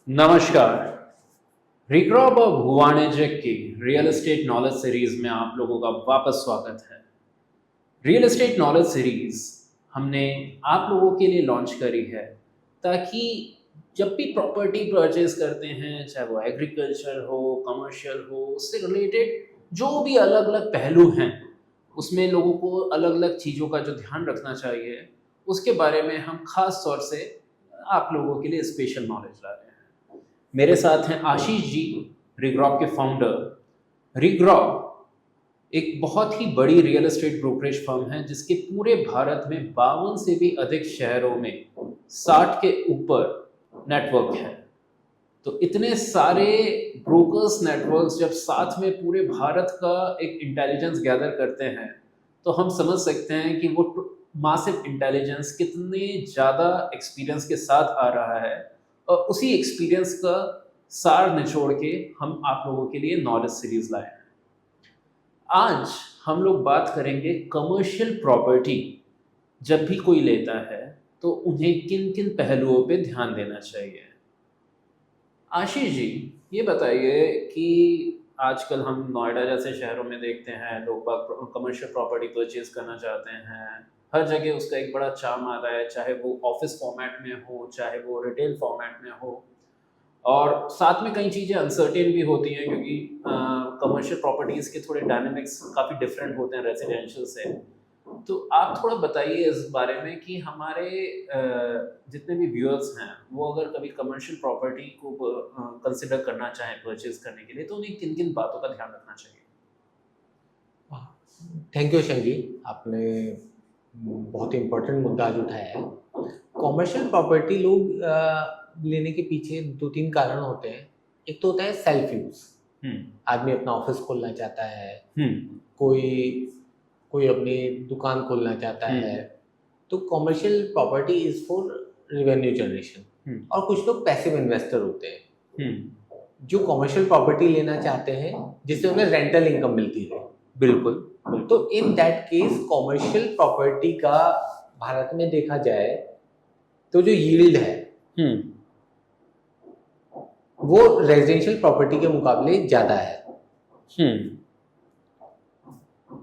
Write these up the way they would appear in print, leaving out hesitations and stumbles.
नमस्कार। रिक्रॉब और भुवाणेजेक की रियल एस्टेट नॉलेज सीरीज में आप लोगों का वापस स्वागत है। रियल एस्टेट नॉलेज सीरीज हमने आप लोगों के लिए लॉन्च करी है ताकि जब भी प्रॉपर्टी परचेज करते हैं, चाहे वो एग्रीकल्चर हो, कमर्शियल हो, उससे रिलेटेड जो भी अलग अलग पहलू हैं, उसमें लोगों को अलग अलग चीज़ों का जो ध्यान रखना चाहिए, उसके बारे में हम खास तौर से आप लोगों के लिए स्पेशल नॉलेज ला रहे हैं। मेरे साथ हैं आशीष जी, रिग्रॉप के फाउंडर। रिग्रॉप एक बहुत ही बड़ी रियल एस्टेट ब्रोकरेज फर्म है जिसके पूरे भारत में 52 से भी अधिक शहरों में 60 के ऊपर नेटवर्क है। तो इतने सारे ब्रोकर्स नेटवर्क्स जब साथ में पूरे भारत का एक इंटेलिजेंस गैदर करते हैं तो हम समझ सकते हैं कि वो मासिव इंटेलिजेंस कितने ज़्यादा एक्सपीरियंस के साथ आ रहा है, और उसी एक्सपीरियंस का सार निचोड़ के हम आप लोगों के लिए नॉलेज सीरीज लाए हैं। आज हम लोग बात करेंगे कमर्शियल प्रॉपर्टी जब भी कोई लेता है तो उन्हें किन किन पहलुओं पे ध्यान देना चाहिए। आशीष जी, ये बताइए कि आजकल हम नोएडा जैसे शहरों में देखते हैं लोग कमर्शियल प्रॉपर्टी परचेज करना चाहते हैं। हर जगह उसका एक बड़ा चार्म आता है, चाहे वो ऑफिस फॉर्मेट में हो, चाहे वो रिटेल फॉर्मेट में हो। और साथ में कई चीज़ें अनसर्टेन भी होती हैं क्योंकि कमर्शियल प्रॉपर्टीज़ के थोड़े डायनेमिक्स काफ़ी डिफरेंट होते हैं रेजिडेंशियल से। तो आप थोड़ा बताइए इस बारे में कि हमारे जितने भी व्यूअर्स हैं वो अगर कभी कमर्शियल प्रॉपर्टी को कंसिडर करना चाहें परचेज करने के लिए तो उन्हें किन किन बातों का ध्यान रखना चाहिए। थैंक यू शंकी, आपने बहुत ही इम्पोर्टेंट मुद्दा आज उठाया है। कॉमर्शियल प्रॉपर्टी लोग लेने के पीछे दो तीन कारण होते हैं। एक तो होता है सेल्फ यूज, आदमी अपना ऑफिस खोलना चाहता है, कोई कोई अपनी दुकान खोलना चाहता है, तो commercial property is for revenue generation. और कुछ लोग पैसिव इन्वेस्टर होते हैं जो कॉमर्शियल प्रॉपर्टी लेना चाहते हैं जिससे उन्हें रेंटल इनकम मिलती है। बिल्कुल। तो in that case commercial property का भारत में देखा जाए तो जो यील्ड है वो रेजिडेंशियल प्रॉपर्टी के मुकाबले ज्यादा है।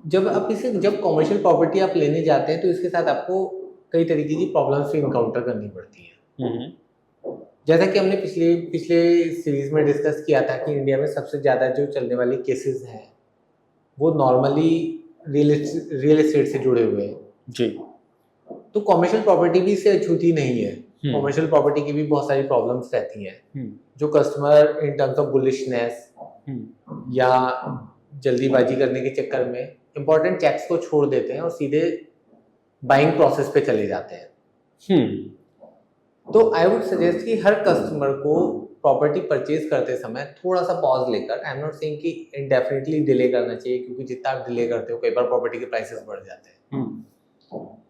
जब कॉमर्शियल प्रॉपर्टी आप लेने जाते हैं तो इसके साथ आपको कई तरीके की प्रॉब्लम्स भी इनकाउंटर करनी पड़ती है। जैसा कि हमने पिछले पिछले सीरीज में डिस्कस किया था कि इंडिया में सबसे ज्यादा जो चलने वाली केसेस हैं वो नॉर्मली रियल एस्टेट से जुड़े हुए हैं जी। तो कॉमर्शियल प्रॉपर्टी भी इससे अछूती नहीं है। कॉमर्शियल प्रॉपर्टी की भी बहुत सारी प्रॉब्लम्स रहती हैं जो customer in terms of bullishness या जल्दीबाजी करने के चक्कर में इंपॉर्टेंट चेक्स को छोड़ देते हैं और सीधे बाइंग प्रोसेस पे चले जाते हैं। तो आई वुड सजेस्ट कि हर कस्टमर को प्रॉपर्टी परचेज करते समय थोड़ा सा पॉज लेकर, आई एम नॉट सेइंग कि इंडेफिनिटली डिले करना चाहिए क्योंकि जितना आप डिले करते हो कई बार प्रॉपर्टी के प्राइसेस बढ़ जाते हैं।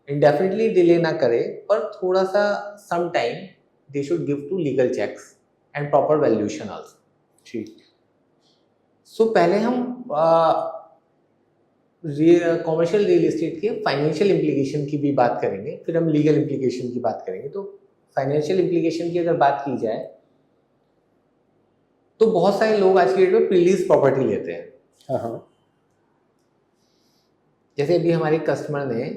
इंडेफिनिटली डिले ना करे पर थोड़ा सा some time they should give to legal checks and proper valuation also. ठीक। सो पहले हम कॉमर्शियल रियल एस्टेट के फाइनेंशियल इम्प्लीकेशन की भी बात करेंगे, फिर हम लीगल इम्प्लीकेशन की बात करेंगे। तो फाइनेंशियल इम्प्लीकेशन की अगर बात की जाए तो बहुत सारे लोग आज की डेट में प्रीलीज प्रॉपर्टी लेते हैं। जैसे अभी हमारे कस्टमर ने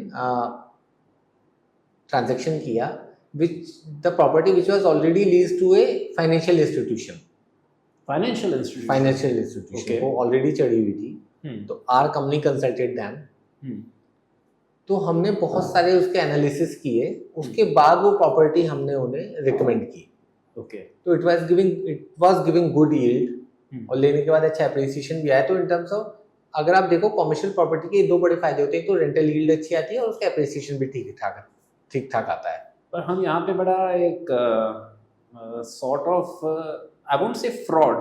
ट्रांजैक्शन किया which the property which was already lease to a financial institution. Financial institution वो ऑलरेडी चढ़ी हुई थी। तो आर कंपनी कंसल्टेड देम। तो हमने बहुत सारे उसके एनालिसिस किए, उसके बाद वो प्रॉपर्टी हमने उन्हें रिकमेंड की। तो it was giving good yield और लेने के बाद अच्छा एप्रिसिएशन भी आया। तो इन टर्म्स ऑफ अगर आप देखो कॉमर्शियल प्रॉपर्टी के दो बड़े फायदे होते हैं, तो रेंटल यील्ड अच्छी आती है और उसका एप्रिसिएशन भी ठीक ठाक आता है। पर हम यहाँ पे बड़ा एक sort of I won't say fraud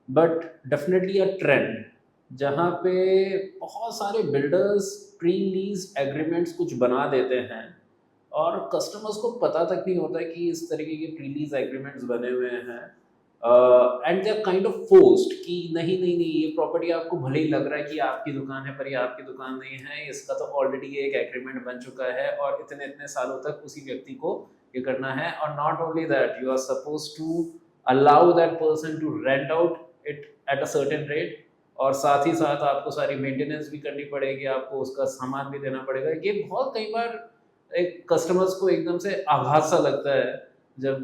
but definitely a trend, जहाँ पे बहुत सारे बिल्डर्स प्री लीज एग्रीमेंट्स कुछ बना देते हैं और कस्टमर्स को पता तक नहीं होता कि इस तरीके के प्री लीज एग्रीमेंट्स बने हुए हैं। And they are kind of forced कि नहीं नहीं नहीं, ये प्रॉपर्टी आपको भले ही लग रहा है कि आपकी दुकान है पर ये आपकी दुकान नहीं है, इसका तो ऑलरेडी एक एग्रीमेंट बन चुका है और इतने इतने सालों तक उसी व्यक्ति को ये करना है। और not only that, you are suppose to allow that person to rent out it at a certain rate, और साथ ही साथ आपको सारी मेंटेनेंस भी करनी पड़ेगी, आपको उसका सामान भी देना पड़ेगा। ये बहुत कई बार एक कस्टमर्स को एकदम से आघात सा लगता है जब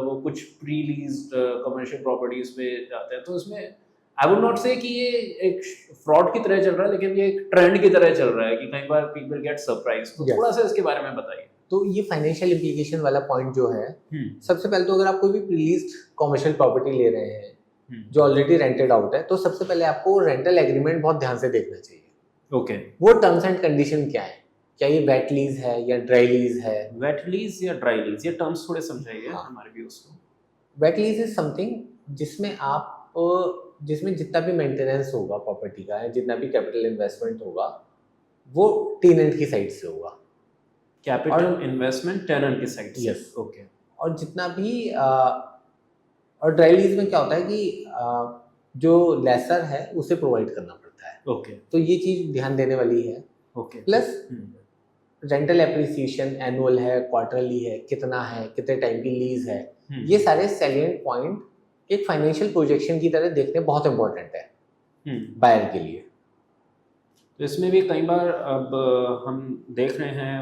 वो कुछ प्री लीज्ड कमर्शियल प्रॉपर्टीज पे जाते हैं। तो इसमें आई वुड नॉट से कि ये एक फ्रॉड की तरह चल रहा है, लेकिन ये एक ट्रेंड की तरह चल रहा है कि कई बार पीपल गेट सरप्राइज। तो Yes. थोड़ा सा इसके बारे में बताइए। तो ये फाइनेंशियल इम्प्लीकेशन वाला पॉइंट जो है, सबसे पहले तो अगर आप कोई भी प्रीलीज्ड कमर्शियल प्रॉपर्टी ले रहे हैं जो ऑलरेडी रेंटेड आउट है, तो सबसे पहले आपको रेंटल एग्रीमेंट बहुत ध्यान से देखना चाहिए। ओके, वो टर्म्स एंड कंडीशन क्या है, क्या ये वेट लीज है या ड्राई लीज है। वेट लीज या ड्राई लीज, ये टर्म्स थोड़े समझाइए हाँ। हमारे व्यूअर्स को। वेट लीज इज समथिंग जिसमें जितना भी मेंटेनेंस होगा प्रॉपर्टी का है, जितना भी कैपिटल इन्वेस्टमेंट होगा, वो टेनेंट की साइड से होगा। कैपिटल इन्वेस्टमेंट टेनेंट की साइड से। Yes. ओके। और जितना भी और ड्राई लीज में क्या होता है कि जो लेसर है उसे प्रोवाइड करना पड़ता है। ओके। तो ये चीज ध्यान देने वाली है। Okay. Plus rental appreciation annual है, क्वार्टरली है, कितना है, कितने टाइम की लीज है, ये सारे सैलिएंट पॉइंट एक फाइनेंशियल प्रोजेक्शन की तरह देखने बहुत इंपॉर्टेंट है बायर के लिए। तो इसमें भी कई बार अब हम देख रहे हैं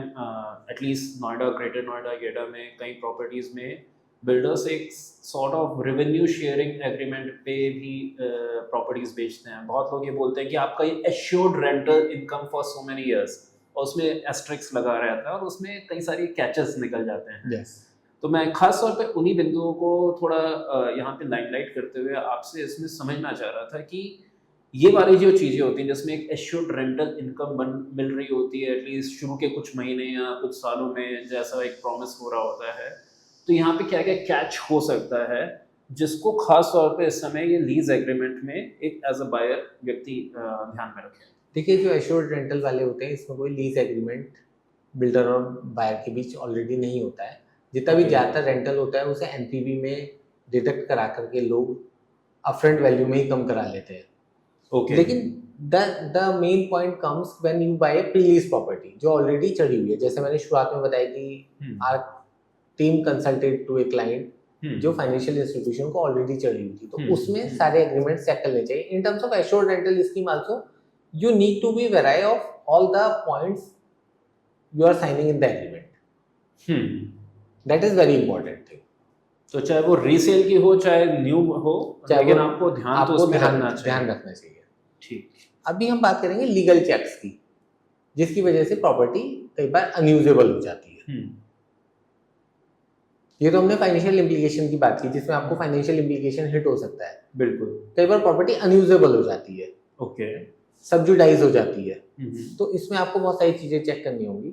एटलीस्ट नोएडा, ग्रेटर नोएडा, गेटा में कई प्रॉपर्टीज में बिल्डर्स एक sort of revenue sharing agreement पे भी प्रॉपर्टीज बेचते हैं। बहुत लोग ये बोलते हैं कि आपका ये assured rental income for so many years, और उसमें एस्ट्रिक्स लगा रहता है और उसमें कई सारी कैचेस निकल जाते हैं। yes. तो मैं खास तौर पे उन्हीं बिंदुओं को थोड़ा यहाँ पे लाइमलाइट करते हुए आपसे इसमें समझना चाह रहा था कि ये वाली जो चीज़ें होती हैं जिसमें एक एश्योर्ड रेंटल इनकम मिल रही होती है एटलीस्ट शुरू के कुछ महीने या कुछ सालों में, जैसा एक प्रॉमिस हो रहा होता है, तो यहाँ पे क्या क्या कैच हो सकता है जिसको खास तौर पे इस समय ये लीज एग्रीमेंट में एक एज अ बायर व्यक्ति ध्यान में रखे? देखिए, जो एश्योर्ड रेंटल वाले होते हैं इसमें कोई लीज एग्रीमेंट बिल्डर और बायर के बीच ऑलरेडी नहीं होता है। जितना भी ज़्यादातर रेंटल होता है उसे एनपीवी में डिडक्ट करा करके लोग अपफ्रंट वैल्यू में ही कम करा लेते हैं। ओके। लेकिन the main point comes when you buy pre lease property जो ऑलरेडी चढ़ी हुई है। जैसे मैंने शुरुआत में बताया कि our team consulted to a client जो फाइनेंशियल इंस्टीट्यूशन को ऑलरेडी चढ़ी हुई थी, तो उसमें सारे एग्रीमेंट चेक करने चाहिए। In terms of assured rental scheme also you need to be aware of all the points you are signing in the agreement. That is very important thing. तो चाहे वो रीसेल की हो चाहे न्यू हो, लेकिन आपको ध्यान तो उसमें रखना चाहिए। ठीक। अभी हम बात करेंगे लीगल चेक्स की, जिसकी वजह से प्रॉपर्टी कई बार अनयूजेबल हो जाती है। ये तो हमने फाइनेंशियल इम्प्लीकेशन की बात की, जिसमें आपको फाइनेंशियल इम्प्लीकेशन हिट हो सकता है। बिल्कुल। कई बार प्रॉपर्टी अनयूजेबल हो जाती है, ओके, सब्जुडाइज हो जाती है। तो इसमें आपको बहुत सारी चीजें चेक करनी होंगी।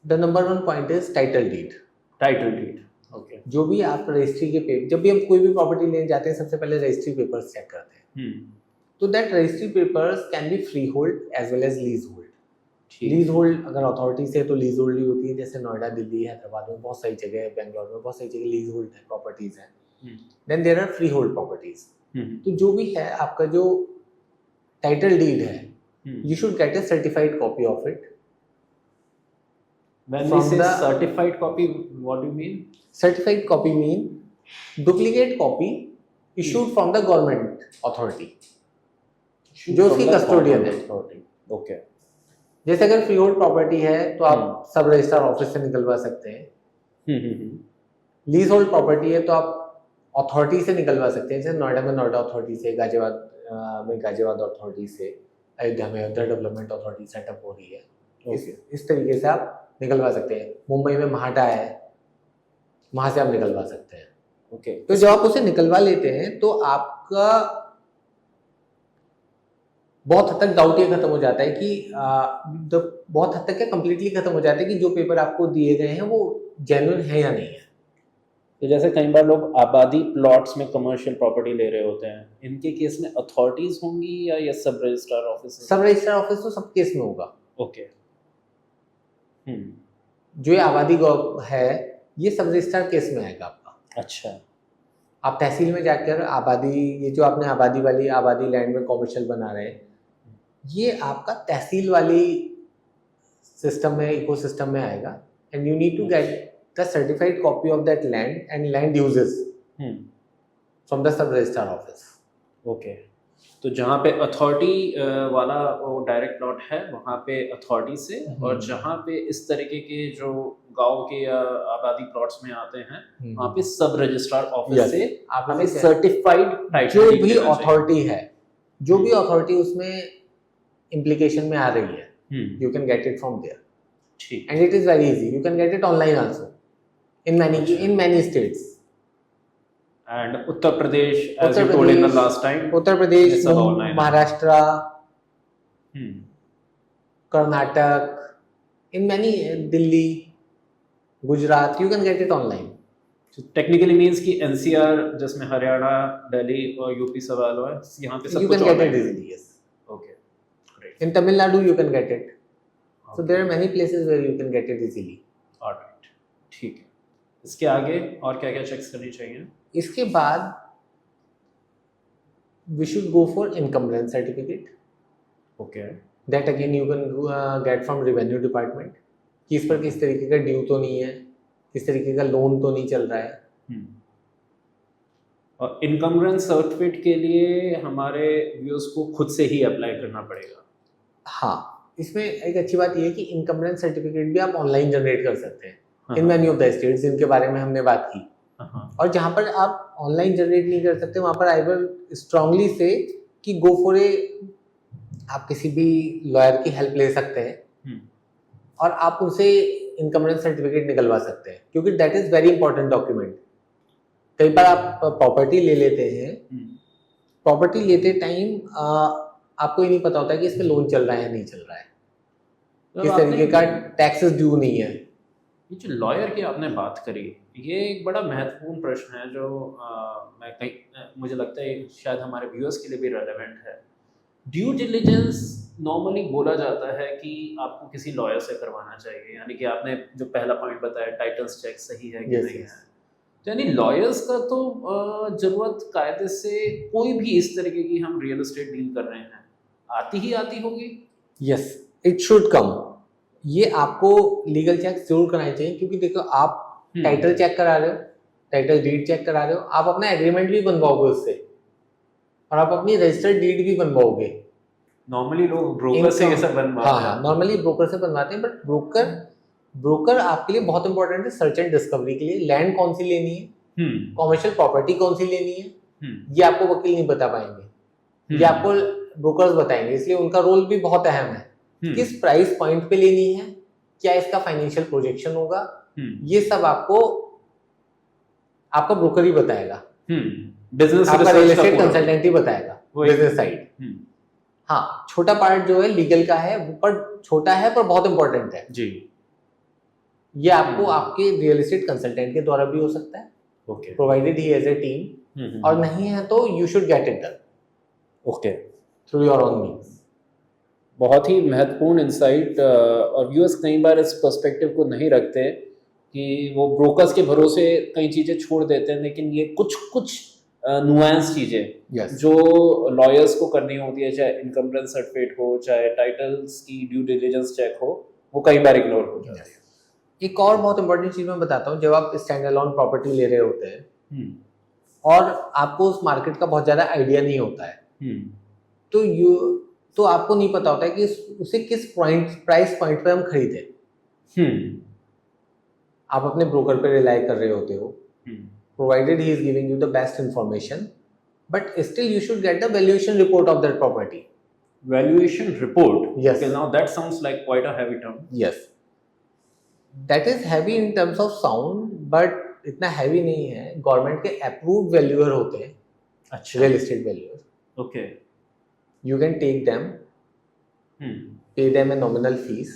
The number 1 point is title deed. Title deed, okay. जो भी आप रजिस्ट्री के पेपर, जब भी हम कोई भी प्रॉपर्टी लेने जाते हैं सबसे पहले रजिस्ट्री पेपर्स चेक करते हैं। तो that registry papers can be free hold as well as lease hold. Lease hold अगर अथॉरिटी से, तो लीज होल्ड ही होती है। जैसे नोएडा, दिल्ली, हैदराबाद में बहुत सारी जगह है, बेंगलोर में बहुत सारी जगह लीज होल्ड है प्रॉपर्टीज है। Then there are free hold properties. तो जो भी है आपका जो टाइटल डीड है, you should get a certified copy of it. When we say certified copy, what do you mean? Certified copy mean duplicate copy issued from the government authority, जो उसकी custodian है। ओके। जैसे अगर free hold property है तो आप सब registrar office से निकलवा सकते हैं। लीज होल्ड प्रॉपर्टी है तो आप अथॉरिटी से निकलवा सकते हैं। जैसे नोएडा में नोएडा अथॉरिटी से, गाजियाबाद में गाजियाबाद अथॉरिटी से, अयोध्या में अयोध्या डेवलपमेंट अथॉरिटी सेटअप हो रही है। इस तरीके से आप निकलवा सकते हैं। मुंबई में महाडा है, वहां से आप निकलवा सकते हैं। ओके। तो जब आप उसे निकलवा लेते हैं तो आपका बहुत हद तक डाउट ये खत्म हो जाता है कि बहुत हद तक क्या कंप्लीटली खत्म हो जाता है कि जो पेपर आपको दिए गए हैं वो जेन्युइन है या नहीं है। तो जैसे कई बार लोग आबादी प्लॉट्स में कमर्शियल प्रॉपर्टी ले रहे होते हैं, इनके केस में अथॉरिटीज होंगी या ये सब रजिस्ट्रार ऑफिस? सब रजिस्ट्रार ऑफिस तो सब केस में होगा। ओके। जो ये आबादी है ये सब रजिस्ट्रार केस में आएगा आपका। अच्छा। आप तहसील में जाकर आबादी, ये जो आपने आबादी वाली आबादी लैंड में कॉमर्शियल बना रहे हैं, ये आपका तहसील वाली सिस्टम में, इकोसिस्टम में आएगा। And you need to get the certified copy of that land and land uses from the sub registrar office. Okay, तो जहाँ पे अथॉरिटी वाला वो डायरेक्ट प्लॉट है वहाँ पे अथॉरिटी से, और जहाँ पे इस तरीके के जो गांव के या आबादी प्लॉट्स में आते हैं वहाँ पे सब रजिस्ट्रार ऑफिस से आप हमें सर्टिफाइड टाइटल जो भी अथॉरिटी है, जो भी अथॉरिटी उसमें इम्प्लीकेशन में आ रही है, you can get it from there. ठीक, And it is very easy. You can get it online also in many states. And Uttar Pradesh, as you told in the last time, Uttar Pradesh, ये सब online है। Maharashtra, hmm, Karnataka, in many Delhi, Gujarat, you can get it online. so technically means कि NCR जिसमें हरियाणा, दिल्ली और UP सब आ लो है, यहाँ पे सब You कुछ can get online it है। easily, yes. Okay, great. In Tamil Nadu, you can get it. So there are many places where you can get it easily. Alright, ठीक है। इसके आगे और क्या क्या चेक्स करनी चाहिए? इसके बाद we should go for encumbrance certificate. Okay. That again you can get from revenue department. कि इस पर किस तरीके का ड्यू तो नहीं है, किस तरीके का लोन तो नहीं चल रहा है। और इनकम्बरेंस सर्टिफिकेट के लिए हमारे व्यूअर्स को खुद से ही अप्लाई करना पड़ेगा। हाँ, इसमें एक अच्छी बात यह है कि इनकम्बरेंस सर्टिफिकेट भी आप ऑनलाइन जनरेट कर सकते हैं in many of the states जिनके बारे में हमने बात की। और जहाँ पर आप ऑनलाइन जनरेट नहीं कर सकते वहाँ पर आई विल स्ट्रांगली से कि गो फॉर ए, आप किसी भी लॉयर की हेल्प ले सकते हैं और आप उनसे इनकम्बरेंस सर्टिफिकेट निकलवा सकते हैं, क्योंकि that is very important document. कई बार आप प्रॉपर्टी ले लेते हैं, प्रॉपर्टी लेते टाइम आपको ये नहीं पता होता है कि इसमें लोन चल रहा है या नहीं चल रहा है, किस तरीके का टैक्सेस ड्यू नहीं है। ये जो लॉयर की आपने बात करी, ये एक बड़ा महत्वपूर्ण प्रश्न है जो मुझे लगता है शायद हमारे व्यूअर्स के लिए भी रेलेवेंट है। ड्यू डिलिजेंस नॉर्मली बोला जाता है कि आपको किसी लॉयर से करवाना चाहिए, यानी कि आपने जो पहला पॉइंट बताया टाइटल्स चेक सही है कि नहीं है, तो यानी लॉयर्स का तो जरूरत कायदे से कोई भी इस तरीके की हम रियल एस्टेट डील कर रहे हैं आती होगी। Yes, it should come. ये आपको लीगल चेक जरूर कराने चाहिए, क्योंकि देखो आप टाइटल चेक करा रहे हो, टाइटल डीड चेक करा रहे हो, आप अपना एग्रीमेंट भी बनवाओगे उससे और आप अपनी रजिस्टर्ड डीड भी बनवाओगे। नॉर्मली लोग ब्रोकर से ये सब बनवाते हैं। हाँ, नॉर्मली ब्रोकर से बनवाते हैं, बट ब्रोकर आपके लिए बहुत इंपॉर्टेंट है सर्च एंड डिस्कवरी के लिए। लैंड कौन सी लेनी है, कॉमर्शियल प्रॉपर्टी कौन सी लेनी है, ये आपको वकील नहीं बता पाएंगे, ये आपको ब्रोकर्स बताएंगे। इसलिए उनका रोल भी बहुत अहम है। किस प्राइस पॉइंट पे लेनी है, क्या इसका फाइनेंशियल प्रोजेक्शन होगा, ये सब आपका ब्रोकर ही बताएगा, बिजनेस आपका रियल एस्टेट कंसल्टेंट ही बताएगा बिजनेस साइड। हाँ, छोटा पार्ट जो है लीगल का है, पर छोटा है पर बहुत इंपॉर्टेंट है जी। ये आपको आपके रियल एस्टेट कंसल्टेंट के द्वारा भी हो सकता है, okay, provided he as a team, और नहीं है तो you should get it done okay through your own means. बहुत ही महत्वपूर्ण इंसाइट। और व्यूअर्स कई बार इस पर्सपेक्टिव को नहीं रखते कि वो ब्रोकर्स के भरोसे कई चीज़ें छोड़ देते हैं, लेकिन ये कुछ नुआंस चीज़ें जो लॉयर्स को करनी होती है, चाहे इनकम्बरेंस सर्टिफिकेट हो, चाहे टाइटल्स की ड्यू डिलिजेंस चेक हो, वो कई बार इग्नोर हो जाती है। एक और बहुत इंपॉर्टेंट चीज़ मैं बताता हूँ, जब आप स्टैंड अलोन प्रॉपर्टी ले रहे होते हैं और आपको उस मार्केट का बहुत ज़्यादा आइडिया नहीं होता है, तो आपको नहीं पता होता है कि उसे किस प्राइस पॉइंट पे हम खरीदें। आप अपने ब्रोकर पे रिलाई कर रहे होते हो, provided he is giving you the best information, but still you should get the valuation report of that property. Valuation report? Yes. Okay, now that sounds like quite a heavy term. Yes, that is heavy in terms of sound, but इतना heavy नहीं है। Government के approved valuer होते हैं, अच्छा, real estate valuer. Okay. You can take them, pay them a nominal fees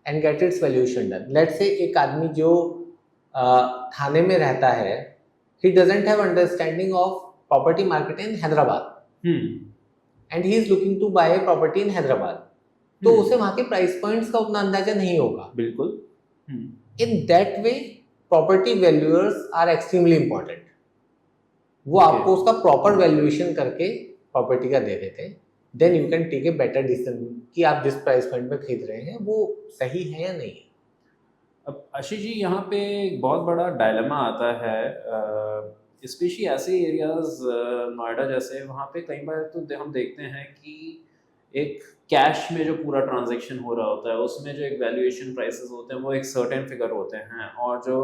and get its valuation done. Let's say एक आदमी जो थाने में रहता है, he doesn't have understanding of property market in Hyderabad, and he is looking to buy a property in Hyderabad, तो उसे वहाँ के प्राइस पॉइंट्स का उतना अंदाजा नहीं होगा। बिल्कुल। In that way, property valuers are extremely important. वो आपको उसका प्रॉपर वैल्यूएशन करके प्रॉपर्टी का दे देते हैं, then you can take a better decision कि आप जिस प्राइस पॉइंट पे खरीद रहे हैं वो सही है या नहीं है। अब आशीष जी, यहाँ पे एक बहुत बड़ा डायलेमा आता है, स्पेशली ऐसे एरियाज नोएडा जैसे, वहाँ पे कई बार तो हम देखते हैं कि एक कैश में जो पूरा ट्रांजैक्शन हो रहा होता है उसमें जो एक वैल्यूएशन प्राइसेस होते हैं वो एक सर्टेन फिगर होते हैं, और जो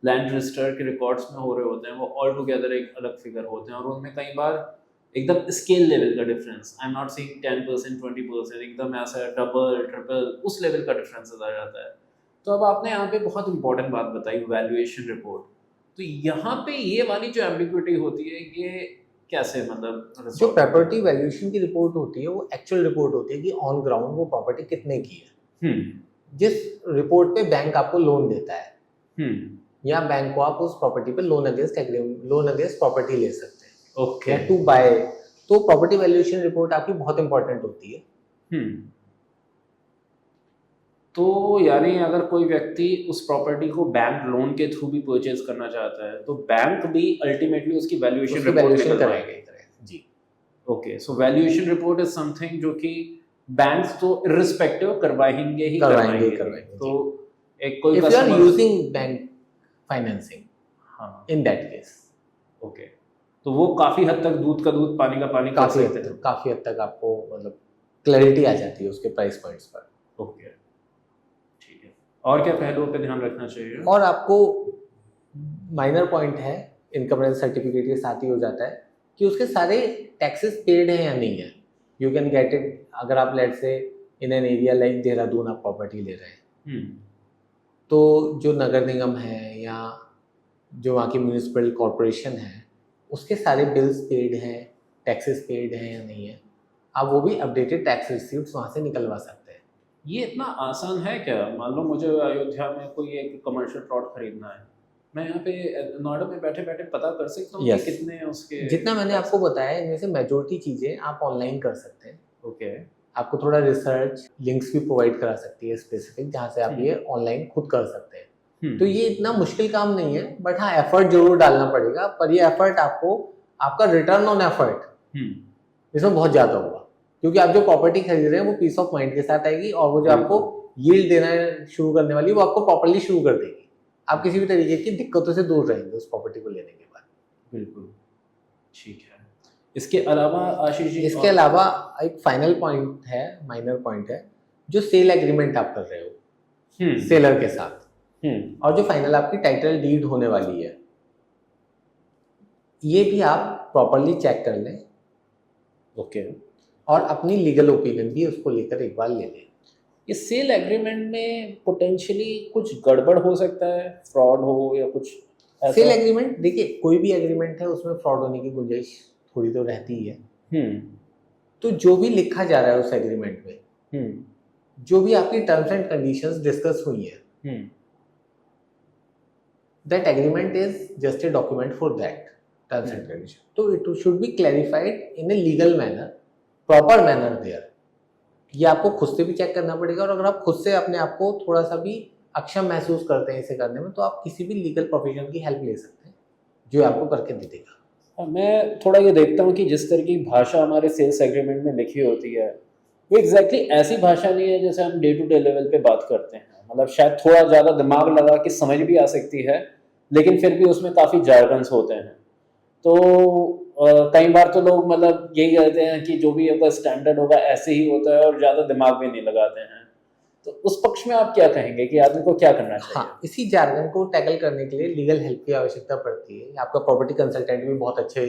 लैंड रजिस्टर के रिकॉर्ड्स में हो रहे होते हैं वो ऑल टुगेदर एक अलग फिगर होते हैं, और उनमें कई बार एकदम स्केल लेवल का difference, I am not saying 10% 20%, एकदम ऐसा डबल ट्रिपल उस लेवल का डिफरेंस आ जाता है। तो अब आपने यहाँ पे बहुत इंपॉर्टेंट बात बताई, वैल्यूएशन रिपोर्ट। तो यहाँ पे ये वाली जो एम्बिग्युइटी होती है ये कैसे मतलब जो resolve प्रॉपर्टी वैल्यूएशन की रिपोर्ट होती है वो एक्चुअल रिपोर्ट होती है कि ऑन ग्राउंड वो प्रॉपर्टी कितने की है। जिस रिपोर्ट पे बैंक आपको लोन देता है या बैंक को आप उस प्रॉपर्टी पे लोन अगेंस्ट प्रॉपर्टी ले सकते हैं, ओके या टू बाय। तो प्रॉपर्टी वैल्यूएशन रिपोर्ट आपकी बहुत इंपॉर्टेंट होती है। तो यानी अगर कोई व्यक्ति उस प्रॉपर्टी को बैंक लोन के थ्रू भी परचेज करना चाहता है तो बैंक भी अल्टीमेटली उसकी वैल्यूएशन रिपोर्ट कराएगा जी। Okay, so valuation report is something जो कि बैंक्स तो इररिस्पेक्टिव करवाएंगे ही करवाएंगे। तो एक कोई if you are using bank financing, हाँ, इन दैट केस ओके, तो वो काफी हद तक दूध का दूध पानी का पानी काफी हद तक आपको मतलब क्लैरिटी आ जाती है उसके प्राइस पॉइंट्स पर। ओके, ठीक है। और क्या पहलुओं पे ध्यान रखना चाहिए? और आपको माइनर पॉइंट है, इनकम रेंट सर्टिफिकेट के साथ ही हो जाता है कि उसके सारे टैक्सेस पेड हैं या नहीं है। यू कैन गेट इट अगर आप लेट से in an area like Dehradun आप प्रॉपर्टी ले रहे हैं, तो जो नगर निगम है या जो वहाँ की म्यूनिसिपल कॉरपोरेशन है उसके सारे बिल्स पेड हैं, टैक्सेस पेड हैं या नहीं है, आप वो भी अपडेटेड टैक्स रिसीट्स वहाँ से निकलवा सकते हैं। ये इतना आसान है क्या? मान लो मुझे अयोध्या में कोई एक कमर्शियल प्लॉट खरीदना है, मैं यहाँ पे नोएडा में बैठे बैठे पता कर सकता हूँ कि कितने हैं उसके? जितना मैंने आपको बताया इनमें से मेजोरिटी चीज़ें आप ऑनलाइन कर सकते हैं। ओके, आपको थोड़ा रिसर्च लिंक्स भी प्रोवाइड करा सकती है स्पेसिफिक, जहाँ से आप ये ऑनलाइन खुद कर सकते हैं। तो ये इतना मुश्किल काम नहीं है, बट हाँ एफर्ट जरूर डालना पड़ेगा, पर ये एफर्ट आपका रिटर्न ऑन एफर्ट इसमें बहुत ज़्यादा होगा, क्योंकि आप जो प्रॉपर्टी खरीद रहे हैं वो पीस ऑफ माइंड के साथ आएगी, और वो जो आपको यील्ड देना शुरू करने वाली वो आपको प्रॉपर्ली शुरू कर देगी। आप किसी भी तरीके की दिक्कतों से दूर रहेंगे उस प्रॉपर्टी को लेने के बाद। बिल्कुल ठीक है। इसके अलावा आशीष जी, इसके अलावा एक फाइनल पॉइंट है, माइनर पॉइंट है, जो सेल एग्रीमेंट आप कर रहे हो सेलर के साथ, और जो फाइनल आपकी टाइटल डीड होने वाली है, ये भी आप प्रॉपर्ली चेक कर लें। ओके, और अपनी लीगल ओपिनियन भी उसको लेकर एक बार ले लें। इस सेल एग्रीमेंट में पोटेंशियली कुछ गड़बड़ हो सकता है, फ्रॉड हो या कुछ ऐसा? सेल एग्रीमेंट देखिए, कोई भी एग्रीमेंट है उसमें फ्रॉड होने की गुंजाइश थोड़ी तो रहती ही है। तो जो भी लिखा जा रहा है उस एग्रीमेंट में, जो भी आपकी टर्म्स एंड कंडीशंस डिस्कस हुई है, that agreement is just a document for that terms and condition. तो it should be clarified in a legal manner, proper manner there. ये आपको खुद से भी चेक करना पड़ेगा, और अगर आप खुद से अपने आप को थोड़ा सा भी अक्षम महसूस करते हैं इसे करने में, तो आप किसी भी लीगल प्रोफेशनल की हेल्प ले सकते हैं जो आपको करके दे देगा। मैं थोड़ा ये देखता हूँ कि जिस तरह की भाषा हमारे सेल्स एग्रीमेंट में लिखी होती है वो एग्जैक्टली ऐसी भाषा नहीं है जैसे हम डे टू डे लेवल पे बात करते हैं। मतलब शायद थोड़ा ज़्यादा दिमाग लगा के समझ भी आ सकती है, लेकिन फिर भी उसमें काफ़ी जार्गन्स होते हैं। तो कई बार तो लोग मतलब यही कहते हैं कि जो भी होगा स्टैंडर्ड होगा ऐसे ही होता है, और ज़्यादा दिमाग भी नहीं लगाते हैं। तो उस पक्ष में आप क्या कहेंगे कि आदमी को क्या करना चाहिए? हाँ, इसी जार्गन को टैकल करने के लिए लीगल हेल्प की आवश्यकता पड़ती है। आपका प्रॉपर्टी कंसल्टेंट भी बहुत अच्छे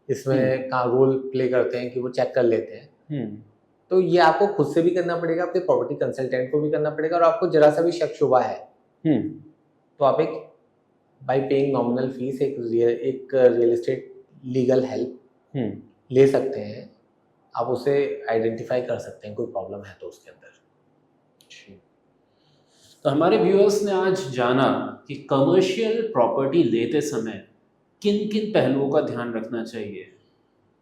इसमें का रोल प्ले करते हैं कि वो चेक कर लेते हैं। तो ये आपको खुद से भी करना पड़ेगा, अपने प्रॉपर्टी कंसल्टेंट को भी करना पड़ेगा, और आपको जरा सा भी शक शुबा है तो आप एक बाय पेइंग नॉमिनल फीस एक रियल एस्टेट लीगल हेल्प ले सकते हैं। आप उसे आइडेंटिफाई कर सकते हैं कोई प्रॉब्लम है तो उसके अंदर। तो हमारे व्यूअर्स ने आज जाना कि कमर्शियल प्रॉपर्टी लेते समय किन किन पहलुओं का ध्यान रखना चाहिए।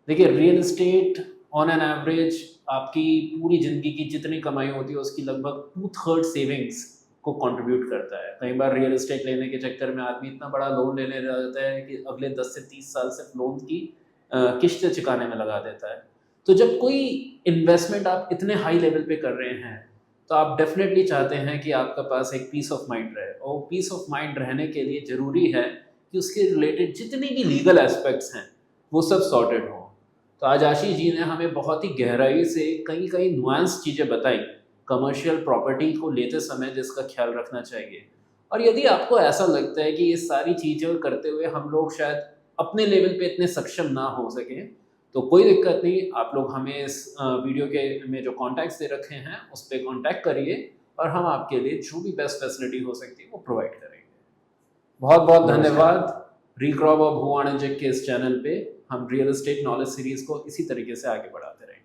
देखिए, real estate on an average आपकी पूरी ज़िंदगी की जितनी कमाई होती है उसकी लगभग 2/3 सेविंग्स को कंट्रीब्यूट करता है। कई बार रियल एस्टेट लेने के चक्कर में आदमी इतना बड़ा लोन लेने जाता है कि अगले 10 से 30 साल सिर्फ लोन की किश्तें चुकाने में लगा देता है। तो जब कोई इन्वेस्टमेंट आप इतने हाई लेवल पे कर रहे हैं तो आप डेफिनेटली चाहते हैं कि आपका पास एक पीस ऑफ माइंड रहे, और पीस ऑफ माइंड रहने के लिए ज़रूरी है कि उसके रिलेटेड जितनी भी लीगल एस्पेक्ट्स हैं वो सब सॉर्टेड हों। तो आज आशीष जी ने हमें बहुत ही गहराई से कई कई नुआंस चीज़ें बताई कमर्शियल प्रॉपर्टी को लेते समय जिसका ख्याल रखना चाहिए। और यदि आपको ऐसा लगता है कि ये सारी चीज़ें करते हुए हम लोग शायद अपने लेवल पे इतने सक्षम ना हो सकें, तो कोई दिक्कत नहीं, आप लोग हमें इस वीडियो के में जो कॉन्टैक्ट्स दे रखे हैं उस पर कॉन्टैक्ट करिए और हम आपके लिए जो भी बेस्ट फैसिलिटी हो सकती है वो प्रोवाइड करेंगे। बहुत बहुत धन्यवाद। रिक्रॉब ऑफ भुवाणिज्यक के इस चैनल पे हम रियल एस्टेट नॉलेज सीरीज को इसी तरीके से आगे बढ़ाते रहेंगे।